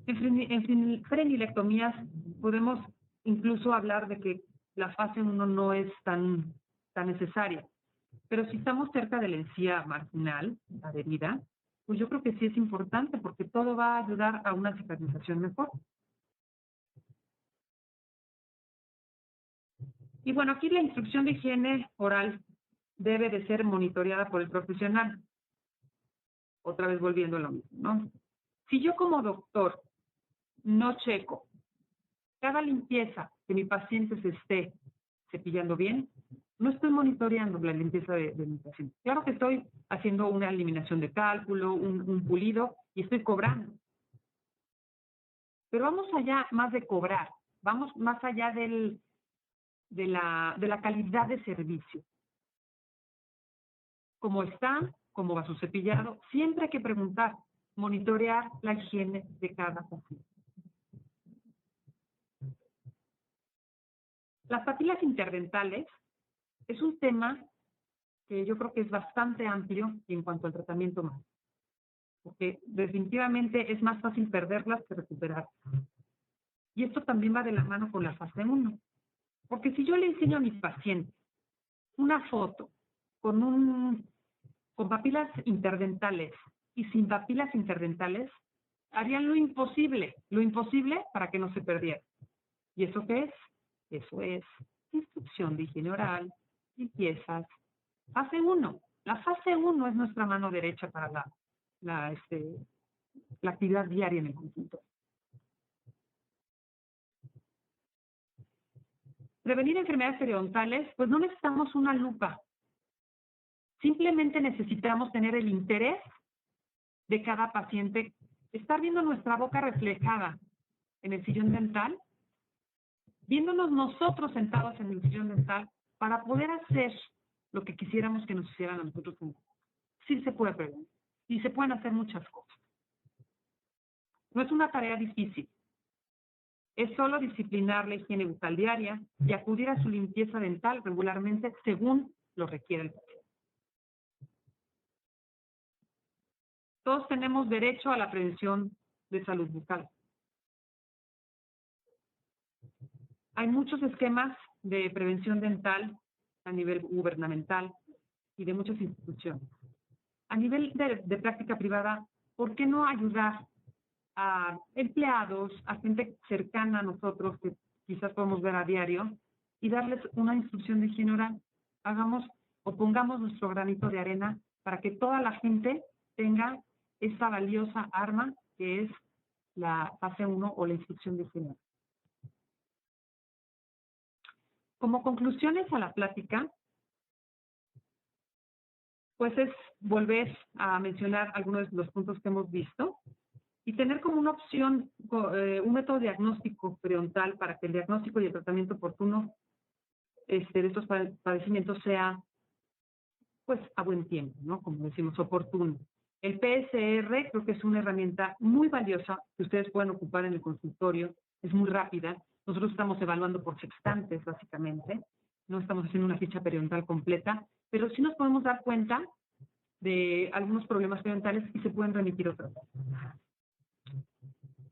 3. En frenilectomías podemos incluso hablar de que la fase 1 no es tan necesaria. Pero si estamos cerca de la encía marginal, adherida, pues yo creo que sí es importante porque todo va a ayudar a una cicatrización mejor. Y bueno, aquí la instrucción de higiene oral debe de ser monitoreada por el profesional. Otra vez volviendo a lo mismo, ¿no? Si yo como doctor no checo cada limpieza que mi paciente se esté cepillando bien, no estoy monitoreando la limpieza de mi paciente. Claro que estoy haciendo una eliminación de cálculo, un pulido, y estoy cobrando. Pero vamos allá más de cobrar, vamos más allá de la calidad de servicio. ¿Cómo está? ¿Cómo va su cepillado? Siempre hay que preguntar, monitorear la higiene de cada paciente. Las papilas interdentales es un tema que yo creo que es bastante amplio en cuanto al tratamiento médico, porque definitivamente es más fácil perderlas que recuperarlas. Y esto también va de la mano con la fase 1. Porque si yo le enseño a mis pacientes una foto con papilas interdentales y sin papilas interdentales, harían lo imposible para que no se perdiera. ¿Y eso qué es? Eso es instrucción de higiene oral, limpiezas. Fase 1. La fase 1 es nuestra mano derecha para la actividad diaria en el consultorio. Prevenir enfermedades periodontales, pues no necesitamos una lupa. Simplemente necesitamos tener el interés de cada paciente, estar viendo nuestra boca reflejada en el sillón dental, viéndonos nosotros sentados en el sillón dental para poder hacer lo que quisiéramos que nos hicieran a nosotros. Sí se puede prevenir y se pueden hacer muchas cosas. No es una tarea difícil. Es solo disciplinar la higiene bucal diaria y acudir a su limpieza dental regularmente según lo requiere el paciente. Todos tenemos derecho a la prevención de salud bucal. Hay muchos esquemas de prevención dental a nivel gubernamental y de muchas instituciones. A nivel de práctica privada, ¿por qué no ayudar a empleados, a gente cercana a nosotros que quizás podemos ver a diario y darles una instrucción de higiene oral? Hagamos o pongamos nuestro granito de arena para que toda la gente tenga esta valiosa arma que es la fase 1 o la instrucción de higiene oral. Como conclusiones a la plática, pues es volver a mencionar algunos de los puntos que hemos visto y tener como una opción un método diagnóstico periodontal para que el diagnóstico y el tratamiento oportuno de estos padecimientos sea pues a buen tiempo, ¿no? Como decimos, oportuno. El PSR creo que es una herramienta muy valiosa que ustedes pueden ocupar en el consultorio, es muy rápida. Nosotros estamos evaluando por sextantes, básicamente. No estamos haciendo una ficha periodontal completa, pero sí nos podemos dar cuenta de algunos problemas periodontales y se pueden remitir otros.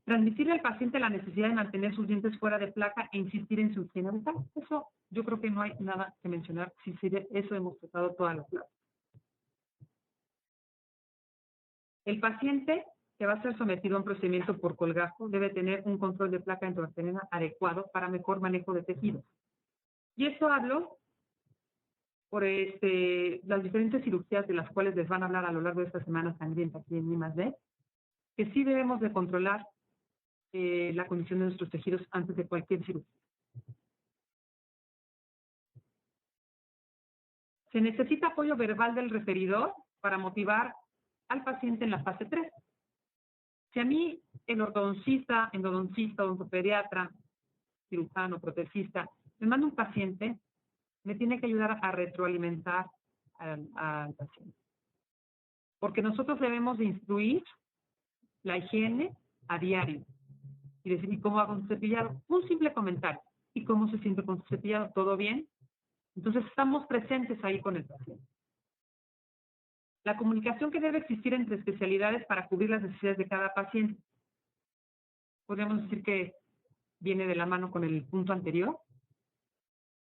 Transmitirle al paciente la necesidad de mantener sus dientes fuera de placa e insistir en su higiene bucal. Eso yo creo que no hay nada que mencionar. Sí, eso hemos tratado toda la clase. El paciente que va a ser sometido a un procedimiento por colgajo debe tener un control de placa intraoperina adecuado para mejor manejo de tejidos. Y eso hablo por las diferentes cirugías de las cuales les van a hablar a lo largo de esta semana sangrienta aquí en I+D, que sí debemos de controlar la condición de nuestros tejidos antes de cualquier cirugía. Se necesita apoyo verbal del referidor para motivar al paciente en la fase 3. Si a mí el ortodoncista, endodoncista, odontopediatra, cirujano, protesista, me manda un paciente, me tiene que ayudar a retroalimentar al paciente. Porque nosotros debemos de instruir la higiene a diario. Y decir, ¿y cómo hago un cepillado? Un simple comentario. ¿Y cómo se siente con su cepillado? ¿Todo bien? Entonces estamos presentes ahí con el paciente. La comunicación que debe existir entre especialidades para cubrir las necesidades de cada paciente. Podríamos decir que viene de la mano con el punto anterior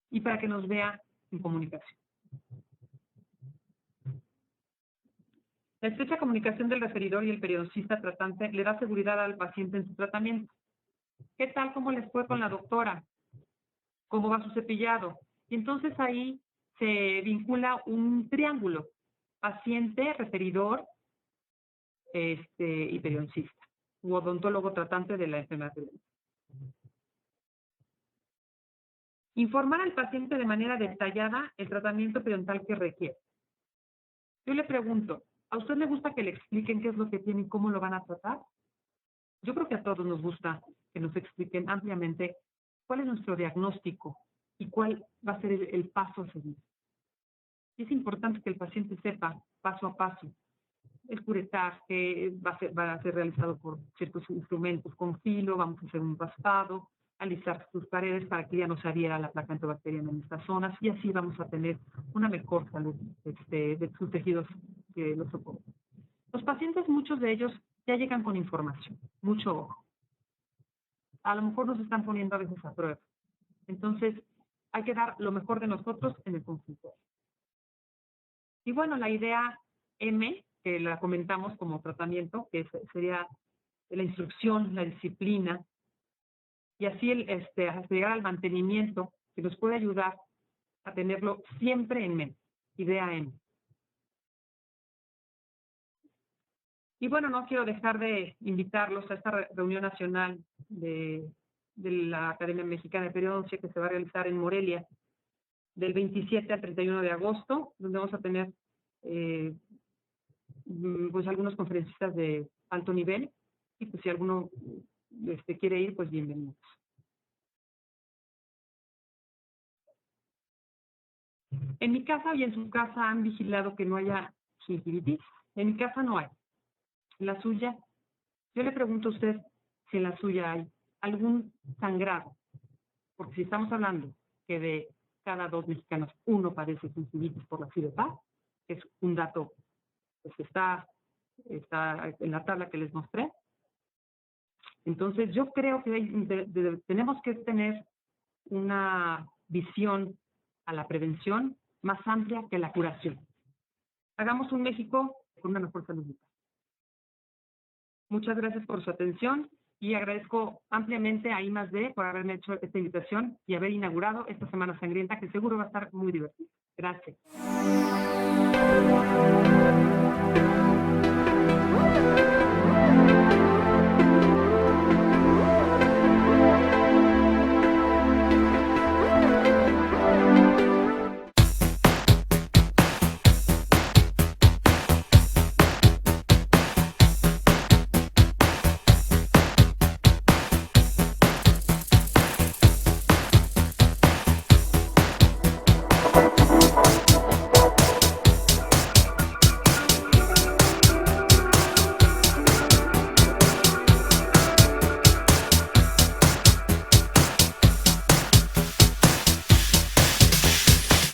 y para que nos vea en comunicación. La estrecha comunicación del referidor y el periodoncista tratante le da seguridad al paciente en su tratamiento. ¿Qué tal? ¿Cómo les fue con la doctora? ¿Cómo va su cepillado? Y entonces ahí se vincula un triángulo. Paciente, referidor y periodoncista, u odontólogo tratante de la enfermedad periodontal. Informar al paciente de manera detallada el tratamiento periodontal que requiere. Yo le pregunto, ¿a usted le gusta que le expliquen qué es lo que tiene y cómo lo van a tratar? Yo creo que a todos nos gusta que nos expliquen ampliamente cuál es nuestro diagnóstico y cuál va a ser el paso a seguir. Y es importante que el paciente sepa paso a paso. El curetaje va a ser realizado por ciertos instrumentos con filo, vamos a hacer un raspado, alisar sus paredes para que ya no se adhiera la placa antibacteriana en estas zonas y así vamos a tener una mejor salud de sus tejidos que los soportan. Los pacientes, muchos de ellos, ya llegan con información, mucho ojo. A lo mejor nos están poniendo a veces a prueba. Entonces, hay que dar lo mejor de nosotros en el consultorio. Y bueno, la idea M, que la comentamos como tratamiento, que sería la instrucción, la disciplina, y así hasta llegar al mantenimiento, que nos puede ayudar a tenerlo siempre en mente. Idea M. Y bueno, no quiero dejar de invitarlos a esta reunión nacional de la Academia Mexicana de Periodoncia que se va a realizar en Morelia del 27 al 31 de agosto, donde vamos a tener pues algunos conferencistas de alto nivel y pues si alguno quiere ir, pues bienvenidos. En mi casa y en su casa han vigilado que no haya gingivitis. En mi casa no hay. En la suya, yo le pregunto a usted si en la suya hay algún sangrado, porque si estamos hablando que de cada 2 mexicanos uno padece gingivitis por la FIDEPAP, que es un dato pues está en la tabla que les mostré. Entonces yo creo que tenemos que tener una visión a la prevención más amplia que la curación. Hagamos un México con una mejor salud. Muchas gracias por su atención y agradezco ampliamente a I+D por haberme hecho esta invitación y haber inaugurado esta Semana Sangrienta, que seguro va a estar muy divertida. Gracias.